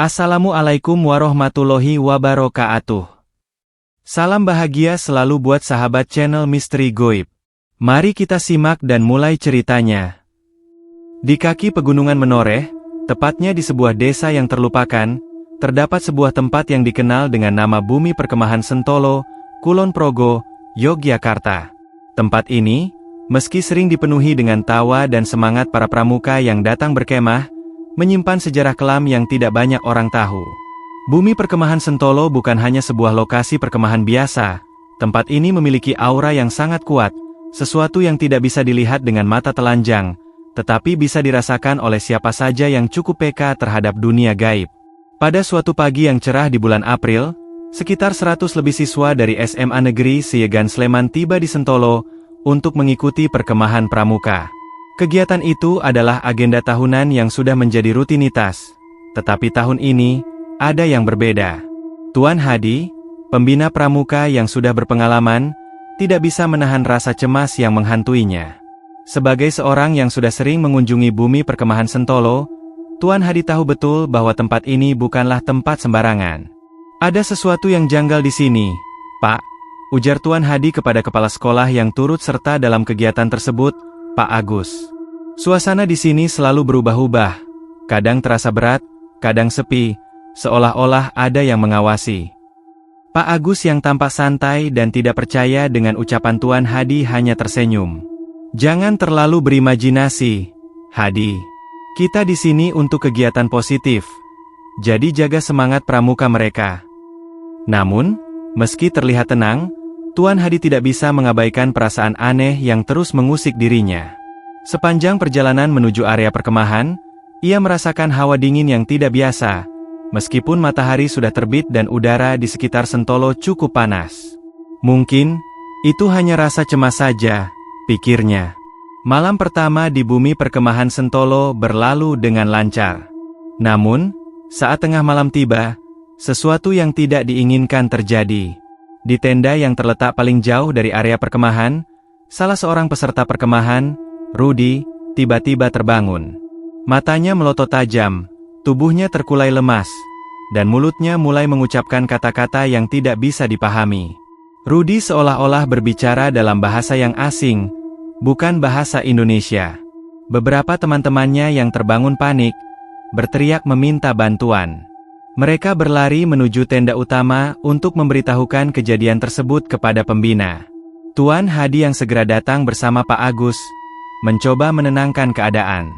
Assalamualaikum warahmatullahi wabarakatuh. Salam bahagia selalu buat sahabat channel Misteri Goib. Mari kita simak dan mulai ceritanya. Di kaki pegunungan Menoreh, tepatnya di sebuah desa yang terlupakan, terdapat sebuah tempat yang dikenal dengan nama Bumi Perkemahan Sentolo, Kulon Progo, Yogyakarta. Tempat ini, meski sering dipenuhi dengan tawa dan semangat para pramuka yang datang berkemah, menyimpan sejarah kelam yang tidak banyak orang tahu. Bumi Perkemahan Sentolo bukan hanya sebuah lokasi perkemahan biasa. Tempat ini memiliki aura yang sangat kuat, sesuatu yang tidak bisa dilihat dengan mata telanjang, tetapi bisa dirasakan oleh siapa saja yang cukup peka terhadap dunia gaib. Pada suatu pagi yang cerah di bulan April, sekitar 100 lebih siswa dari SMA Negeri Siegan Sleman tiba di Sentolo untuk mengikuti perkemahan pramuka. Kegiatan itu adalah agenda tahunan yang sudah menjadi rutinitas. Tetapi tahun ini, ada yang berbeda. Tuan Hadi, pembina pramuka yang sudah berpengalaman, tidak bisa menahan rasa cemas yang menghantuinya. Sebagai seorang yang sudah sering mengunjungi Bumi Perkemahan Sentolo, Tuan Hadi tahu betul bahwa tempat ini bukanlah tempat sembarangan. Ada sesuatu yang janggal di sini, Pak, ujar Tuan Hadi kepada kepala sekolah yang turut serta dalam kegiatan tersebut, Pak Agus. Suasana di sini selalu berubah-ubah, kadang terasa berat, kadang sepi, seolah-olah ada yang mengawasi. Pak Agus yang tampak santai dan tidak percaya dengan ucapan Tuan Hadi hanya tersenyum. Jangan terlalu berimajinasi, Hadi. Kita di sini untuk kegiatan positif, jadi jaga semangat pramuka mereka. Namun, meski terlihat tenang, Tuan Hadi tidak bisa mengabaikan perasaan aneh yang terus mengusik dirinya. Sepanjang perjalanan menuju area perkemahan, ia merasakan hawa dingin yang tidak biasa, meskipun matahari sudah terbit dan udara di sekitar Sentolo cukup panas. Mungkin, itu hanya rasa cemas saja, pikirnya. Malam pertama di Bumi Perkemahan Sentolo berlalu dengan lancar. Namun, saat tengah malam tiba, sesuatu yang tidak diinginkan terjadi. Di tenda yang terletak paling jauh dari area perkemahan, salah seorang peserta perkemahan, Rudi, tiba-tiba terbangun. Matanya melotot tajam, tubuhnya terkulai lemas, dan mulutnya mulai mengucapkan kata-kata yang tidak bisa dipahami. Rudi seolah-olah berbicara dalam bahasa yang asing, bukan bahasa Indonesia. Beberapa teman-temannya yang terbangun panik, berteriak meminta bantuan. Mereka berlari menuju tenda utama untuk memberitahukan kejadian tersebut kepada pembina. Tuan Hadi yang segera datang bersama Pak Agus, mencoba menenangkan keadaan.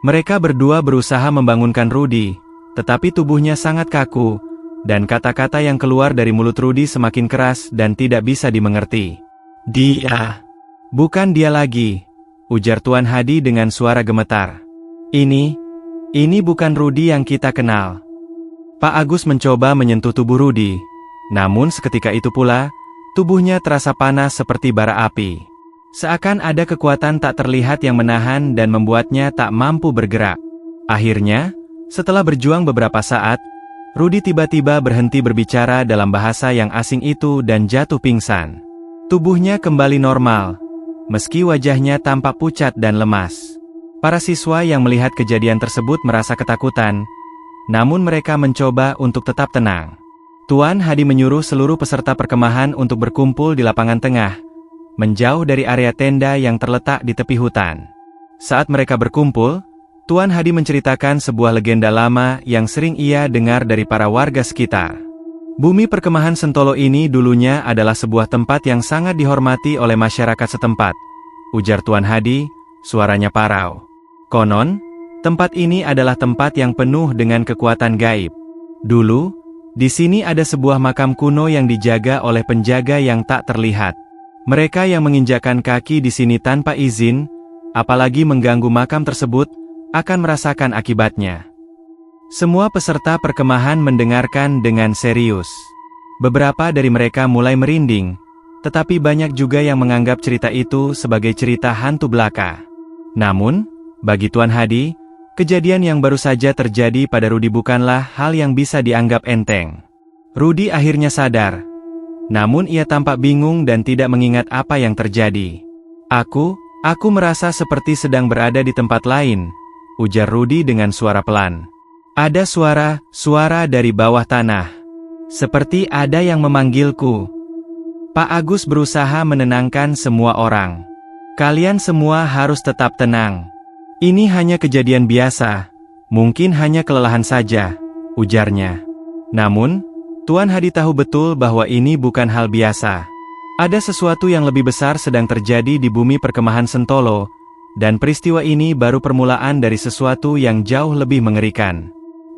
Mereka berdua berusaha membangunkan Rudi, tetapi tubuhnya sangat kaku, dan kata-kata yang keluar dari mulut Rudi semakin keras dan tidak bisa dimengerti. Dia, bukan dia lagi, ujar Tuan Hadi dengan suara gemetar. Ini bukan Rudi yang kita kenal. Pak Agus mencoba menyentuh tubuh Rudi, namun seketika itu pula, tubuhnya terasa panas seperti bara api. Seakan ada kekuatan tak terlihat yang menahan dan membuatnya tak mampu bergerak. Akhirnya, setelah berjuang beberapa saat, Rudi tiba-tiba berhenti berbicara dalam bahasa yang asing itu dan jatuh pingsan. Tubuhnya kembali normal, meski wajahnya tampak pucat dan lemas. Para siswa yang melihat kejadian tersebut merasa ketakutan, namun mereka mencoba untuk tetap tenang. Tuan Hadi menyuruh seluruh peserta perkemahan untuk berkumpul di lapangan tengah, menjauh dari area tenda yang terletak di tepi hutan. Saat mereka berkumpul, Tuan Hadi menceritakan sebuah legenda lama yang sering ia dengar dari para warga sekitar. Bumi Perkemahan Sentolo ini dulunya adalah sebuah tempat yang sangat dihormati oleh masyarakat setempat, ujar Tuan Hadi, suaranya parau. Konon, tempat ini adalah tempat yang penuh dengan kekuatan gaib. Dulu, di sini ada sebuah makam kuno yang dijaga oleh penjaga yang tak terlihat. Mereka yang menginjakkan kaki di sini tanpa izin, apalagi mengganggu makam tersebut, akan merasakan akibatnya. Semua peserta perkemahan mendengarkan dengan serius. Beberapa dari mereka mulai merinding, tetapi banyak juga yang menganggap cerita itu sebagai cerita hantu belaka. Namun, bagi Tuan Hadi, kejadian yang baru saja terjadi pada Rudi bukanlah hal yang bisa dianggap enteng. Rudi akhirnya sadar. Namun ia tampak bingung dan tidak mengingat apa yang terjadi. Aku merasa seperti sedang berada di tempat lain, ujar Rudi dengan suara pelan. Ada suara dari bawah tanah. Seperti ada yang memanggilku. Pak Agus berusaha menenangkan semua orang. Kalian semua harus tetap tenang. Ini hanya kejadian biasa. Mungkin hanya kelelahan saja, ujarnya. Namun, Tuan Hadi tahu betul bahwa ini bukan hal biasa. Ada sesuatu yang lebih besar sedang terjadi di bumi perkemahan Sentolo, dan peristiwa ini baru permulaan dari sesuatu yang jauh lebih mengerikan.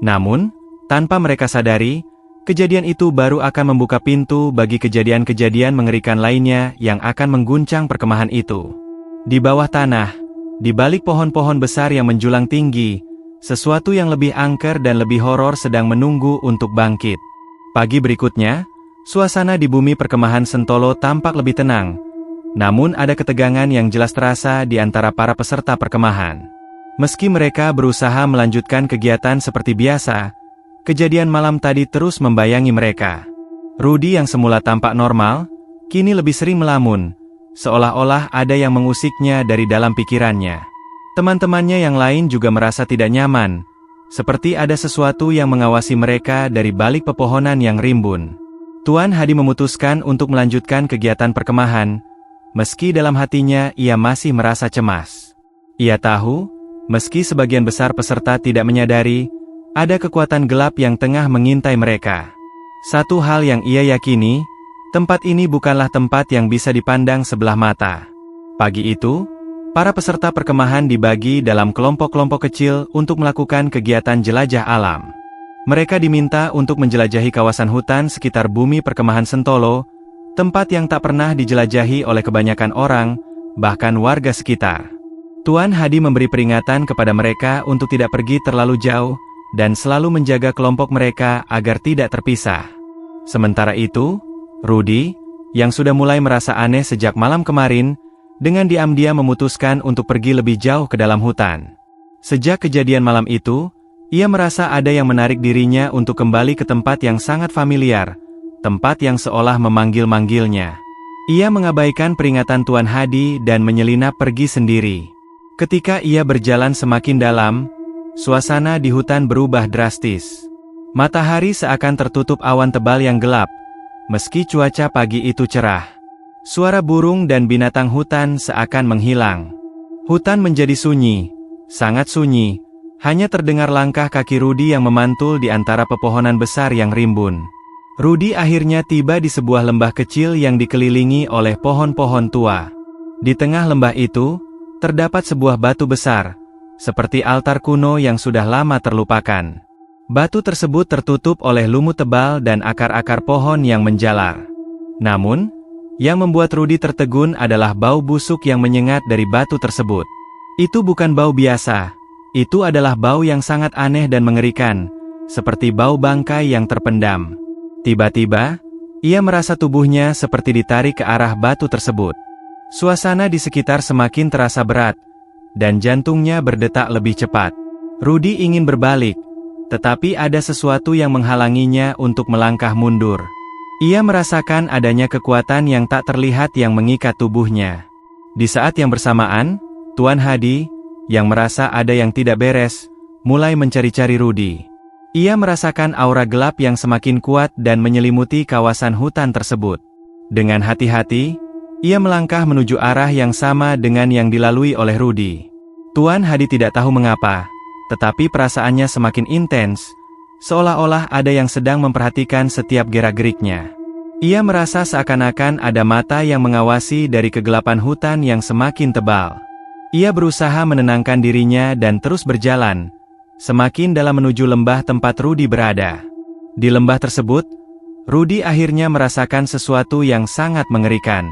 Namun, tanpa mereka sadari, kejadian itu baru akan membuka pintu bagi kejadian-kejadian mengerikan lainnya yang akan mengguncang perkemahan itu. Di bawah tanah, di balik pohon-pohon besar yang menjulang tinggi, sesuatu yang lebih angker dan lebih horor sedang menunggu untuk bangkit. Pagi berikutnya, suasana di bumi perkemahan Sentolo tampak lebih tenang. Namun ada ketegangan yang jelas terasa di antara para peserta perkemahan. Meski mereka berusaha melanjutkan kegiatan seperti biasa, kejadian malam tadi terus membayangi mereka. Rudy yang semula tampak normal, kini lebih sering melamun, seolah-olah ada yang mengusiknya dari dalam pikirannya. Teman-temannya yang lain juga merasa tidak nyaman, seperti ada sesuatu yang mengawasi mereka dari balik pepohonan yang rimbun. Tuan Hadi memutuskan untuk melanjutkan kegiatan perkemahan, meski dalam hatinya ia masih merasa cemas. Ia tahu, meski sebagian besar peserta tidak menyadari, ada kekuatan gelap yang tengah mengintai mereka. Satu hal yang ia yakini, tempat ini bukanlah tempat yang bisa dipandang sebelah mata. Pagi itu, para peserta perkemahan dibagi dalam kelompok-kelompok kecil untuk melakukan kegiatan jelajah alam. Mereka diminta untuk menjelajahi kawasan hutan sekitar bumi perkemahan Sentolo, tempat yang tak pernah dijelajahi oleh kebanyakan orang, bahkan warga sekitar. Tuan Hadi memberi peringatan kepada mereka untuk tidak pergi terlalu jauh, dan selalu menjaga kelompok mereka agar tidak terpisah. Sementara itu, Rudy, yang sudah mulai merasa aneh sejak malam kemarin, dengan diam-diam memutuskan untuk pergi lebih jauh ke dalam hutan. Sejak kejadian malam itu, ia merasa ada yang menarik dirinya untuk kembali ke tempat yang sangat familiar, tempat yang seolah memanggil-manggilnya. Ia mengabaikan peringatan Tuan Hadi dan menyelinap pergi sendiri. Ketika ia berjalan semakin dalam, suasana di hutan berubah drastis. Matahari seakan tertutup awan tebal yang gelap, meski cuaca pagi itu cerah. Suara burung dan binatang hutan seakan menghilang. Hutan menjadi sunyi, sangat sunyi, hanya terdengar langkah kaki Rudy yang memantul di antara pepohonan besar yang rimbun. Rudy akhirnya tiba di sebuah lembah kecil yang dikelilingi oleh pohon-pohon tua. Di tengah lembah itu, terdapat sebuah batu besar, seperti altar kuno yang sudah lama terlupakan. Batu tersebut tertutup oleh lumut tebal dan akar-akar pohon yang menjalar. Namun, yang membuat Rudy tertegun adalah bau busuk yang menyengat dari batu tersebut. Itu bukan bau biasa, itu adalah bau yang sangat aneh dan mengerikan, seperti bau bangkai yang terpendam. Tiba-tiba, ia merasa tubuhnya seperti ditarik ke arah batu tersebut. Suasana di sekitar semakin terasa berat, dan jantungnya berdetak lebih cepat. Rudy ingin berbalik, tetapi ada sesuatu yang menghalanginya untuk melangkah mundur. Ia merasakan adanya kekuatan yang tak terlihat yang mengikat tubuhnya. Di saat yang bersamaan, Tuan Hadi, yang merasa ada yang tidak beres, mulai mencari-cari Rudy. Ia merasakan aura gelap yang semakin kuat dan menyelimuti kawasan hutan tersebut. Dengan hati-hati, ia melangkah menuju arah yang sama dengan yang dilalui oleh Rudy. Tuan Hadi tidak tahu mengapa, tetapi perasaannya semakin intens, seolah-olah ada yang sedang memperhatikan setiap gerak-geriknya. Ia merasa seakan-akan ada mata yang mengawasi dari kegelapan hutan yang semakin tebal. Ia berusaha menenangkan dirinya dan terus berjalan, semakin dalam menuju lembah tempat Rudy berada. Di lembah tersebut, Rudy akhirnya merasakan sesuatu yang sangat mengerikan.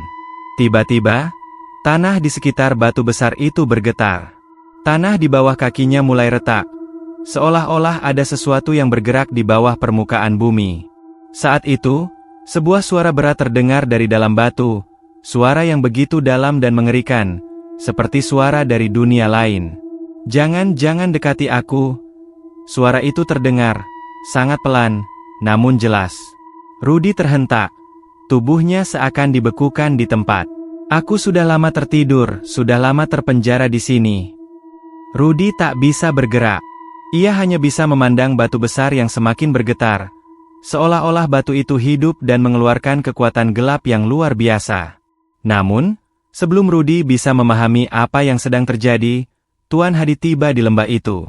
Tiba-tiba, tanah di sekitar batu besar itu bergetar. Tanah di bawah kakinya mulai retak, seolah-olah ada sesuatu yang bergerak di bawah permukaan bumi. Saat itu, sebuah suara berat terdengar dari dalam batu, suara yang begitu dalam dan mengerikan, seperti suara dari dunia lain. "Jangan dekati aku." Suara itu terdengar, sangat pelan, namun jelas. Rudy terhentak, tubuhnya seakan dibekukan di tempat. "Aku sudah lama tertidur, sudah lama terpenjara di sini." Rudy tak bisa bergerak. Ia hanya bisa memandang batu besar yang semakin bergetar, seolah-olah batu itu hidup dan mengeluarkan kekuatan gelap yang luar biasa. Namun, sebelum Rudy bisa memahami apa yang sedang terjadi, Tuan Hadi tiba di lembah itu.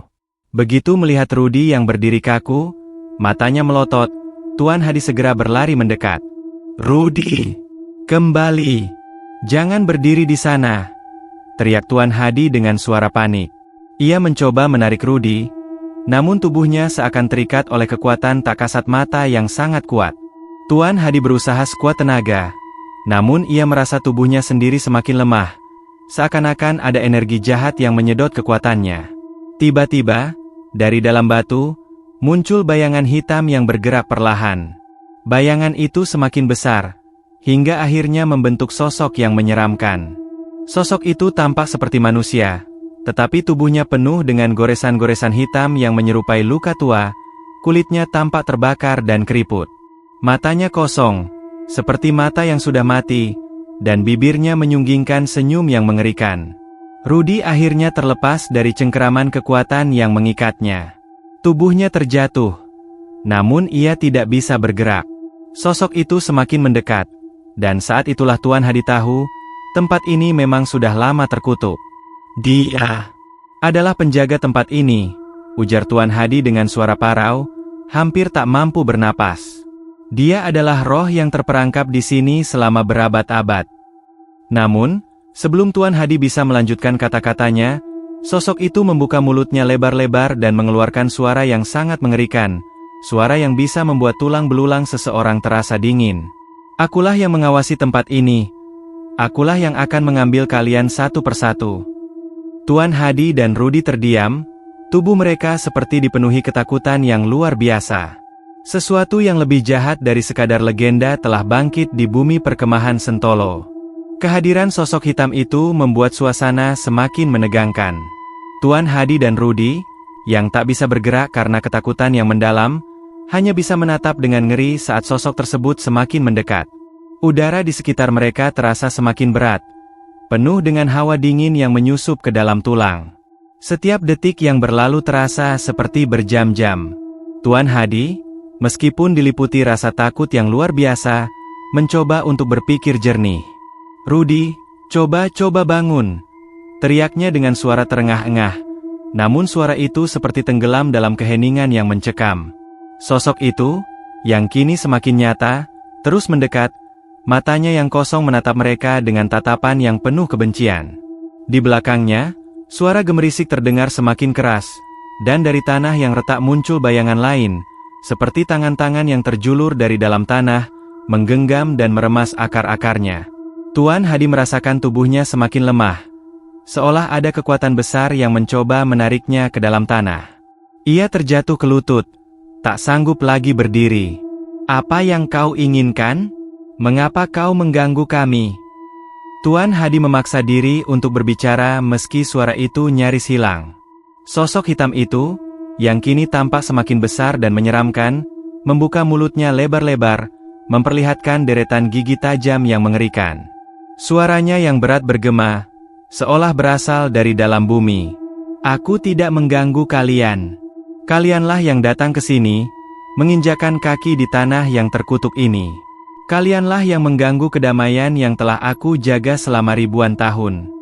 Begitu melihat Rudy yang berdiri kaku, matanya melotot, Tuan Hadi segera berlari mendekat. "Rudy, kembali! Jangan berdiri di sana!" teriak Tuan Hadi dengan suara panik. Ia mencoba menarik Rudy, namun tubuhnya seakan terikat oleh kekuatan tak kasat mata yang sangat kuat. Tuan Hadi berusaha sekuat tenaga, namun ia merasa tubuhnya sendiri semakin lemah, seakan-akan ada energi jahat yang menyedot kekuatannya. Tiba-tiba, dari dalam batu, muncul bayangan hitam yang bergerak perlahan. Bayangan itu semakin besar, hingga akhirnya membentuk sosok yang menyeramkan. Sosok itu tampak seperti manusia, tetapi tubuhnya penuh dengan goresan-goresan hitam yang menyerupai luka tua, kulitnya tampak terbakar dan keriput. Matanya kosong, seperti mata yang sudah mati, dan bibirnya menyunggingkan senyum yang mengerikan. Rudy akhirnya terlepas dari cengkeraman kekuatan yang mengikatnya. Tubuhnya terjatuh, namun ia tidak bisa bergerak. Sosok itu semakin mendekat, dan saat itulah Tuan Hadi tahu, tempat ini memang sudah lama terkutuk. "Dia adalah penjaga tempat ini," ujar Tuan Hadi dengan suara parau, hampir tak mampu bernapas. "Dia adalah roh yang terperangkap di sini selama berabad-abad." Namun, sebelum Tuan Hadi bisa melanjutkan kata-katanya, sosok itu membuka mulutnya lebar-lebar dan mengeluarkan suara yang sangat mengerikan, suara yang bisa membuat tulang belulang seseorang terasa dingin. "Akulah yang mengawasi tempat ini. Akulah yang akan mengambil kalian satu persatu." Tuan Hadi dan Rudy terdiam, tubuh mereka seperti dipenuhi ketakutan yang luar biasa. Sesuatu yang lebih jahat dari sekadar legenda telah bangkit di bumi perkemahan Sentolo. Kehadiran sosok hitam itu membuat suasana semakin menegangkan. Tuan Hadi dan Rudy, yang tak bisa bergerak karena ketakutan yang mendalam, hanya bisa menatap dengan ngeri saat sosok tersebut semakin mendekat. Udara di sekitar mereka terasa semakin berat, penuh dengan hawa dingin yang menyusup ke dalam tulang. Setiap detik yang berlalu terasa seperti berjam-jam. Tuan Hadi, meskipun diliputi rasa takut yang luar biasa, mencoba untuk berpikir jernih. "Rudy, coba bangun," teriaknya dengan suara terengah-engah, namun suara itu seperti tenggelam dalam keheningan yang mencekam. Sosok itu, yang kini semakin nyata, terus mendekat, matanya yang kosong menatap mereka dengan tatapan yang penuh kebencian. Di belakangnya, suara gemerisik terdengar semakin keras, dan dari tanah yang retak muncul bayangan lain, seperti tangan-tangan yang terjulur dari dalam tanah, menggenggam dan meremas akar-akarnya. Tuan Hadi merasakan tubuhnya semakin lemah, seolah ada kekuatan besar yang mencoba menariknya ke dalam tanah. Ia terjatuh ke lutut, tak sanggup lagi berdiri. "Apa yang kau inginkan? Mengapa kau mengganggu kami?" Tuan Hadi memaksa diri untuk berbicara meski suara itu nyaris hilang. Sosok hitam itu, yang kini tampak semakin besar dan menyeramkan, membuka mulutnya lebar-lebar, memperlihatkan deretan gigi tajam yang mengerikan. Suaranya yang berat bergema, seolah berasal dari dalam bumi. "Aku tidak mengganggu kalian. Kalianlah yang datang ke sini, menginjakan kaki di tanah yang terkutuk ini. Kalianlah yang mengganggu kedamaian yang telah aku jaga selama ribuan tahun."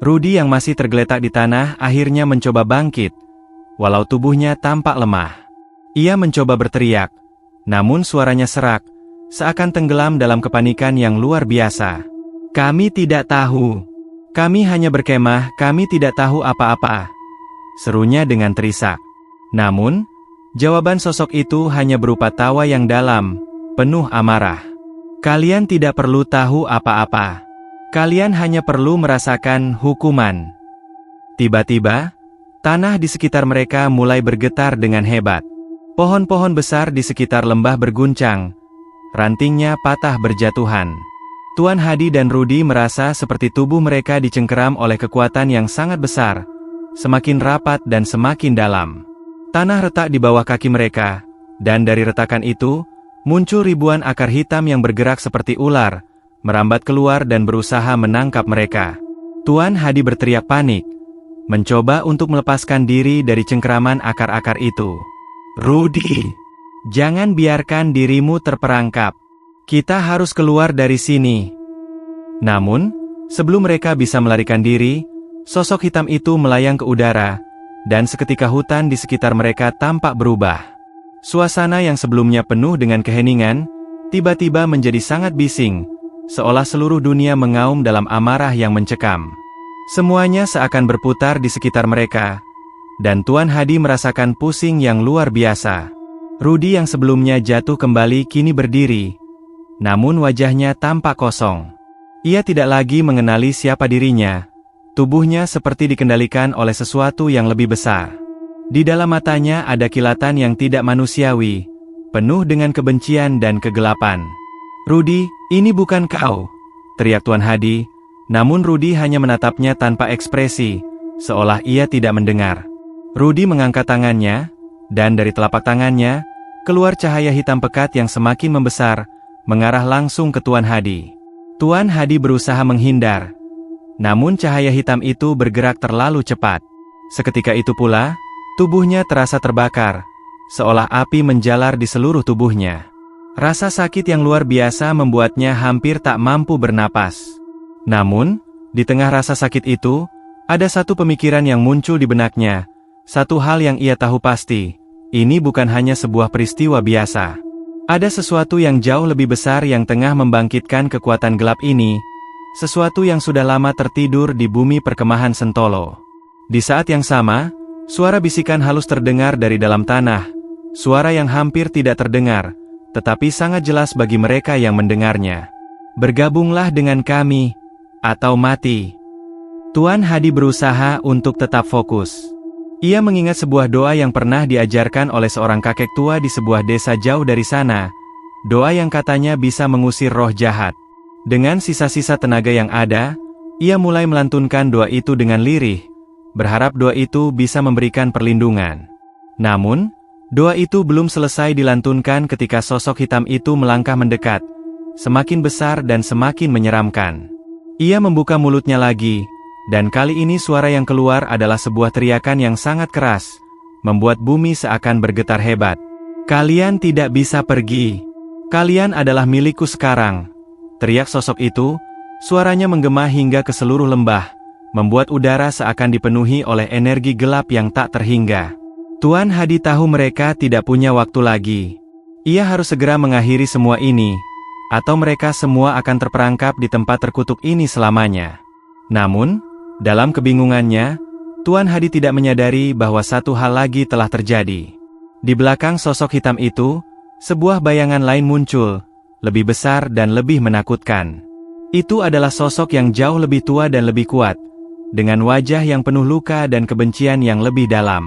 Rudy yang masih tergeletak di tanah akhirnya mencoba bangkit, walau tubuhnya tampak lemah. Ia mencoba berteriak, namun suaranya serak, seakan tenggelam dalam kepanikan yang luar biasa. "Kami tidak tahu. Kami hanya berkemah, kami tidak tahu apa-apa," serunya dengan terisak. Namun, jawaban sosok itu hanya berupa tawa yang dalam, penuh amarah. "Kalian tidak perlu tahu apa-apa. Kalian hanya perlu merasakan hukuman." Tiba-tiba, tanah di sekitar mereka mulai bergetar dengan hebat. Pohon-pohon besar di sekitar lembah berguncang, rantingnya patah berjatuhan. Tuan Hadi dan Rudy merasa seperti tubuh mereka dicengkeram oleh kekuatan yang sangat besar, semakin rapat dan semakin dalam. Tanah retak di bawah kaki mereka, dan dari retakan itu, muncul ribuan akar hitam yang bergerak seperti ular, merambat keluar dan berusaha menangkap mereka. Tuan Hadi berteriak panik, mencoba untuk melepaskan diri dari cengkeraman akar-akar itu. Rudy, jangan biarkan dirimu terperangkap. Kita harus keluar dari sini. Namun, sebelum mereka bisa melarikan diri, sosok hitam itu melayang ke udara, dan seketika hutan di sekitar mereka tampak berubah. Suasana yang sebelumnya penuh dengan keheningan, tiba-tiba menjadi sangat bising, seolah seluruh dunia mengaum dalam amarah yang mencekam. Semuanya seakan berputar di sekitar mereka, dan Tuan Hadi merasakan pusing yang luar biasa. Rudy yang sebelumnya jatuh kembali kini berdiri, namun wajahnya tampak kosong. Ia tidak lagi mengenali siapa dirinya. Tubuhnya seperti dikendalikan oleh sesuatu yang lebih besar. Di dalam matanya ada kilatan yang tidak manusiawi, penuh dengan kebencian dan kegelapan. "Rudy, ini bukan kau!" teriak Tuan Hadi, namun Rudy hanya menatapnya tanpa ekspresi, seolah ia tidak mendengar. Rudy mengangkat tangannya, dan dari telapak tangannya, keluar cahaya hitam pekat yang semakin membesar, mengarah langsung ke Tuan Hadi. Tuan Hadi berusaha menghindar, namun cahaya hitam itu bergerak terlalu cepat. Seketika itu pula, tubuhnya terasa terbakar, seolah api menjalar di seluruh tubuhnya. Rasa sakit yang luar biasa membuatnya hampir tak mampu bernapas. Namun, di tengah rasa sakit itu, ada satu pemikiran yang muncul di benaknya. Satu hal yang ia tahu pasti, ini bukan hanya sebuah peristiwa biasa. Ada sesuatu yang jauh lebih besar yang tengah membangkitkan kekuatan gelap ini, sesuatu yang sudah lama tertidur di bumi perkemahan Sentolo. Di saat yang sama, suara bisikan halus terdengar dari dalam tanah, suara yang hampir tidak terdengar, tetapi sangat jelas bagi mereka yang mendengarnya. "Bergabunglah dengan kami, atau mati." Tuan Hadi berusaha untuk tetap fokus. Ia mengingat sebuah doa yang pernah diajarkan oleh seorang kakek tua di sebuah desa jauh dari sana, doa yang katanya bisa mengusir roh jahat. Dengan sisa-sisa tenaga yang ada, ia mulai melantunkan doa itu dengan lirih, berharap doa itu bisa memberikan perlindungan. Namun, doa itu belum selesai dilantunkan ketika sosok hitam itu melangkah mendekat, semakin besar dan semakin menyeramkan. Ia membuka mulutnya lagi, dan kali ini suara yang keluar adalah sebuah teriakan yang sangat keras, membuat bumi seakan bergetar hebat. "Kalian tidak bisa pergi. Kalian adalah milikku sekarang," teriak sosok itu, suaranya menggema hingga ke seluruh lembah, membuat udara seakan dipenuhi oleh energi gelap yang tak terhingga. Tuan Hadi tahu mereka tidak punya waktu lagi. Ia harus segera mengakhiri semua ini, atau mereka semua akan terperangkap di tempat terkutuk ini selamanya. Namun, dalam kebingungannya, Tuan Hadi tidak menyadari bahwa satu hal lagi telah terjadi. Di belakang sosok hitam itu, sebuah bayangan lain muncul, lebih besar dan lebih menakutkan. Itu adalah sosok yang jauh lebih tua dan lebih kuat, dengan wajah yang penuh luka dan kebencian yang lebih dalam.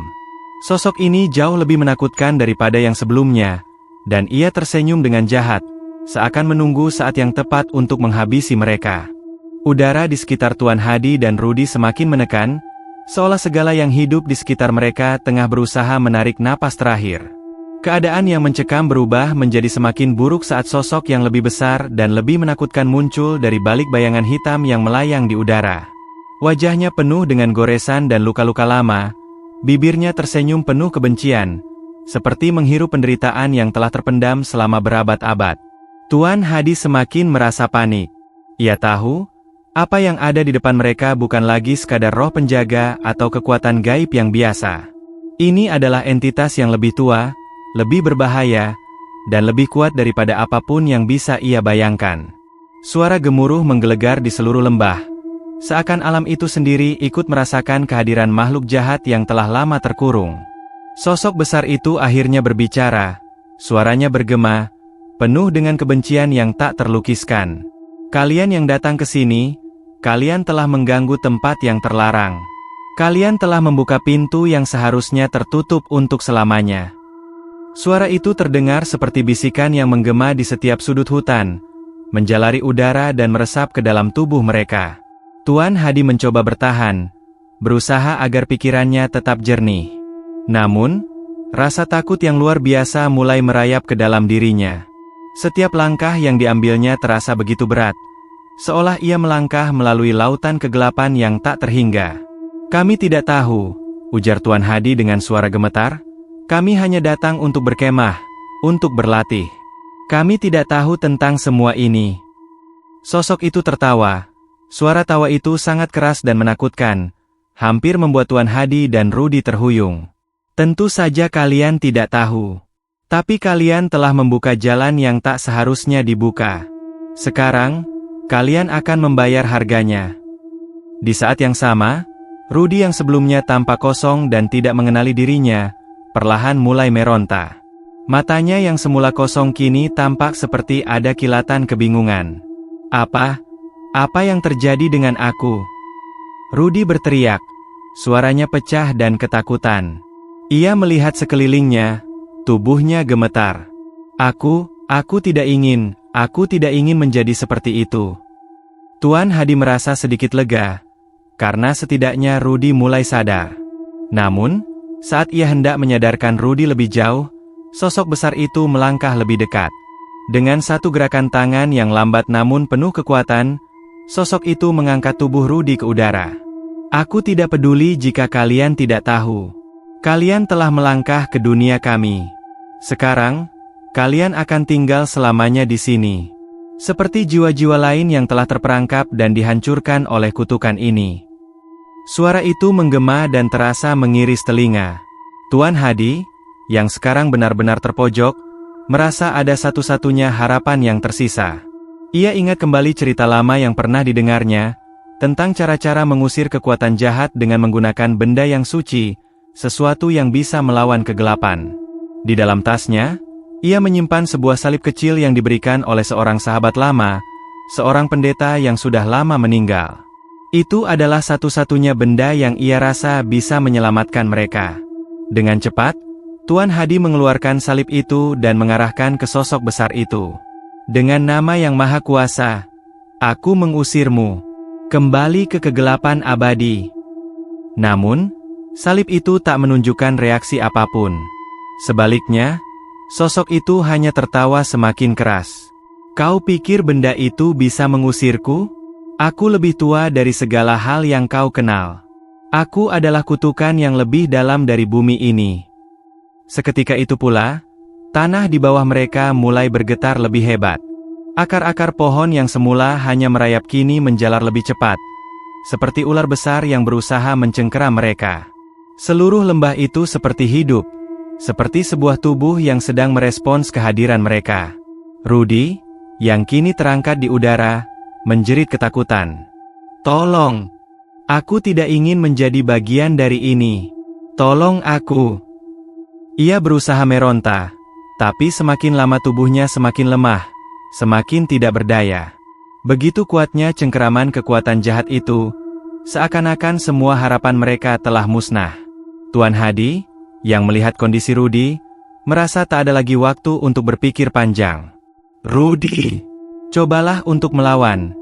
Sosok ini jauh lebih menakutkan daripada yang sebelumnya, dan ia tersenyum dengan jahat, seakan menunggu saat yang tepat untuk menghabisi mereka. Udara di sekitar Tuan Hadi dan Rudy semakin menekan, seolah segala yang hidup di sekitar mereka tengah berusaha menarik napas terakhir. Keadaan yang mencekam berubah menjadi semakin buruk saat sosok yang lebih besar dan lebih menakutkan muncul dari balik bayangan hitam yang melayang di udara. Wajahnya penuh dengan goresan dan luka-luka lama, bibirnya tersenyum penuh kebencian, seperti menghirup penderitaan yang telah terpendam selama berabad-abad. Tuan Hadi semakin merasa panik. Ia tahu, apa yang ada di depan mereka bukan lagi sekadar roh penjaga atau kekuatan gaib yang biasa. Ini adalah entitas yang lebih tua, lebih berbahaya, dan lebih kuat daripada apapun yang bisa ia bayangkan. Suara gemuruh menggelegar di seluruh lembah, seakan alam itu sendiri ikut merasakan kehadiran makhluk jahat yang telah lama terkurung. Sosok besar itu akhirnya berbicara, suaranya bergema, penuh dengan kebencian yang tak terlukiskan. "Kalian yang datang ke sini, kalian telah mengganggu tempat yang terlarang. Kalian telah membuka pintu yang seharusnya tertutup untuk selamanya." Suara itu terdengar seperti bisikan yang menggema di setiap sudut hutan, menjalari udara dan meresap ke dalam tubuh mereka. Tuan Hadi mencoba bertahan, berusaha agar pikirannya tetap jernih. Namun, rasa takut yang luar biasa mulai merayap ke dalam dirinya. Setiap langkah yang diambilnya terasa begitu berat, seolah ia melangkah melalui lautan kegelapan yang tak terhingga. Kami tidak tahu, ujar Tuan Hadi dengan suara gemetar. Kami hanya datang untuk berkemah, untuk berlatih. Kami tidak tahu tentang semua ini. Sosok itu tertawa. Suara tawa itu sangat keras dan menakutkan, hampir membuat Tuan Hadi dan Rudy terhuyung. Tentu saja kalian tidak tahu. Tapi kalian telah membuka jalan yang tak seharusnya dibuka. Sekarang, kalian akan membayar harganya. Di saat yang sama, Rudy yang sebelumnya tampak kosong dan tidak mengenali dirinya, perlahan mulai meronta. Matanya yang semula kosong kini tampak seperti ada kilatan kebingungan. Apa yang terjadi dengan aku? Rudy berteriak. Suaranya pecah dan ketakutan. Ia melihat sekelilingnya, tubuhnya gemetar. Aku tidak ingin menjadi seperti itu. Tuan Hadi merasa sedikit lega, karena setidaknya Rudy mulai sadar. Namun, saat ia hendak menyadarkan Rudy lebih jauh, sosok besar itu melangkah lebih dekat. Dengan satu gerakan tangan yang lambat namun penuh kekuatan, sosok itu mengangkat tubuh Rudy ke udara. Aku tidak peduli jika kalian tidak tahu. Kalian telah melangkah ke dunia kami. Sekarang, kalian akan tinggal selamanya di sini. Seperti jiwa-jiwa lain yang telah terperangkap dan dihancurkan oleh kutukan ini. Suara itu menggema dan terasa mengiris telinga. Tuan Hadi, yang sekarang benar-benar terpojok, merasa ada satu-satunya harapan yang tersisa. Ia ingat kembali cerita lama yang pernah didengarnya, tentang cara-cara mengusir kekuatan jahat dengan menggunakan benda yang suci, sesuatu yang bisa melawan kegelapan. Di dalam tasnya, ia menyimpan sebuah salib kecil yang diberikan oleh seorang sahabat lama, seorang pendeta yang sudah lama meninggal. Itu adalah satu-satunya benda yang ia rasa bisa menyelamatkan mereka. Dengan cepat, Tuan Hadi mengeluarkan salib itu dan mengarahkan ke sosok besar itu. Dengan nama yang maha kuasa, aku mengusirmu. Kembali ke kegelapan abadi. Namun, salib itu tak menunjukkan reaksi apapun. Sebaliknya, sosok itu hanya tertawa semakin keras. Kau pikir benda itu bisa mengusirku? Aku lebih tua dari segala hal yang kau kenal. Aku adalah kutukan yang lebih dalam dari bumi ini. Seketika itu pula, tanah di bawah mereka mulai bergetar lebih hebat. Akar-akar pohon yang semula hanya merayap kini menjalar lebih cepat, seperti ular besar yang berusaha mencengkeram mereka. Seluruh lembah itu seperti hidup, seperti sebuah tubuh yang sedang merespons kehadiran mereka. Rudy, yang kini terangkat di udara, menjerit ketakutan. Tolong! Aku tidak ingin menjadi bagian dari ini. Tolong aku! Ia berusaha meronta, tapi semakin lama tubuhnya semakin lemah, semakin tidak berdaya. Begitu kuatnya cengkeraman kekuatan jahat itu, seakan-akan semua harapan mereka telah musnah. Tuan Hadi, yang melihat kondisi Rudy, merasa tak ada lagi waktu untuk berpikir panjang. Rudy! Cobalah untuk melawan,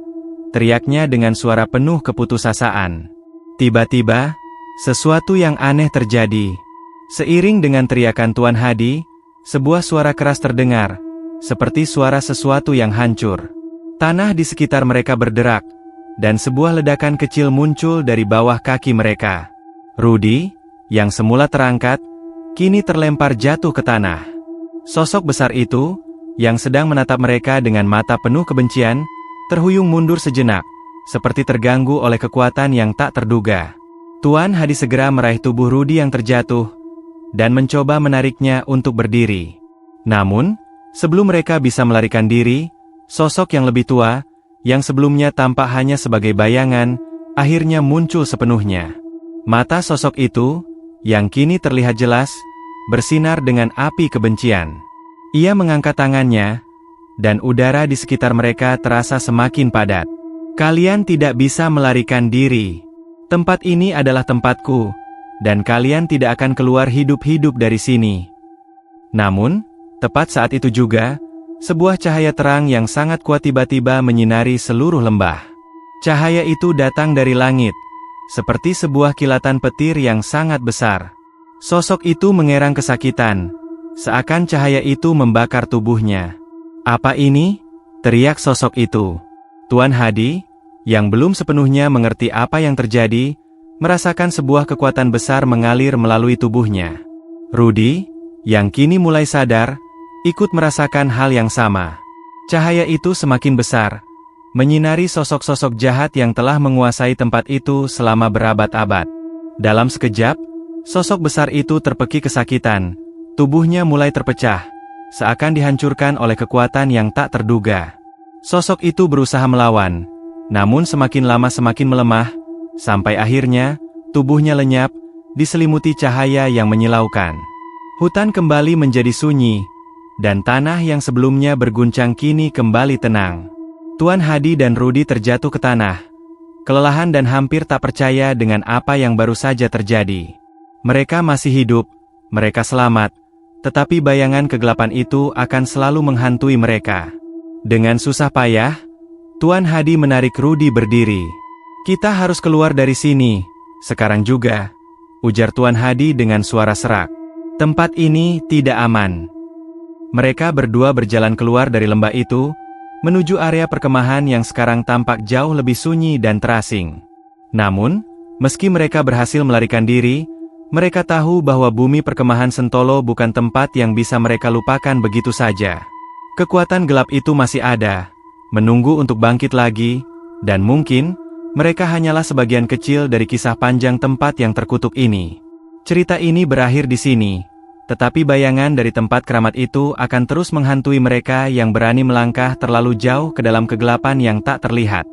teriaknya dengan suara penuh keputusasaan. Tiba-tiba, sesuatu yang aneh terjadi. Seiring dengan teriakan Tuan Hadi, sebuah suara keras terdengar, seperti suara sesuatu yang hancur. Tanah di sekitar mereka berderak, dan sebuah ledakan kecil muncul dari bawah kaki mereka. Rudy, yang semula terangkat, kini terlempar jatuh ke tanah. Sosok besar itu, yang sedang menatap mereka dengan mata penuh kebencian, terhuyung mundur sejenak, seperti terganggu oleh kekuatan yang tak terduga. Tuan Hadi segera meraih tubuh Rudy yang terjatuh, dan mencoba menariknya untuk berdiri. Namun, sebelum mereka bisa melarikan diri, sosok yang lebih tua, yang sebelumnya tampak hanya sebagai bayangan, akhirnya muncul sepenuhnya. Mata sosok itu, yang kini terlihat jelas, bersinar dengan api kebencian. Ia mengangkat tangannya, dan udara di sekitar mereka terasa semakin padat. Kalian tidak bisa melarikan diri. Tempat ini adalah tempatku, dan kalian tidak akan keluar hidup-hidup dari sini. Namun, tepat saat itu juga, sebuah cahaya terang yang sangat kuat tiba-tiba menyinari seluruh lembah. Cahaya itu datang dari langit, seperti sebuah kilatan petir yang sangat besar. Sosok itu mengerang kesakitan, seakan cahaya itu membakar tubuhnya. Apa ini? Teriak sosok itu. Tuan Hadi, yang belum sepenuhnya mengerti apa yang terjadi, merasakan sebuah kekuatan besar mengalir melalui tubuhnya. Rudy, yang kini mulai sadar, ikut merasakan hal yang sama. Cahaya itu semakin besar, menyinari sosok-sosok jahat yang telah menguasai tempat itu selama berabad-abad. Dalam sekejap, sosok besar itu terpekik kesakitan, tubuhnya mulai terpecah, seakan dihancurkan oleh kekuatan yang tak terduga. Sosok itu berusaha melawan, namun semakin lama semakin melemah, sampai akhirnya, tubuhnya lenyap, diselimuti cahaya yang menyilaukan. Hutan kembali menjadi sunyi, dan tanah yang sebelumnya berguncang kini kembali tenang. Tuan Hadi dan Rudy terjatuh ke tanah, kelelahan dan hampir tak percaya dengan apa yang baru saja terjadi. Mereka masih hidup, mereka selamat, tetapi bayangan kegelapan itu akan selalu menghantui mereka. Dengan susah payah, Tuan Hadi menarik Rudy berdiri. "Kita harus keluar dari sini, sekarang juga," ujar Tuan Hadi dengan suara serak. "Tempat ini tidak aman." Mereka berdua berjalan keluar dari lembah itu, menuju area perkemahan yang sekarang tampak jauh lebih sunyi dan terasing. Namun, meski mereka berhasil melarikan diri, mereka tahu bahwa bumi perkemahan Sentolo bukan tempat yang bisa mereka lupakan begitu saja. Kekuatan gelap itu masih ada, menunggu untuk bangkit lagi, dan mungkin, mereka hanyalah sebagian kecil dari kisah panjang tempat yang terkutuk ini. Cerita ini berakhir di sini, tetapi bayangan dari tempat keramat itu akan terus menghantui mereka yang berani melangkah terlalu jauh ke dalam kegelapan yang tak terlihat.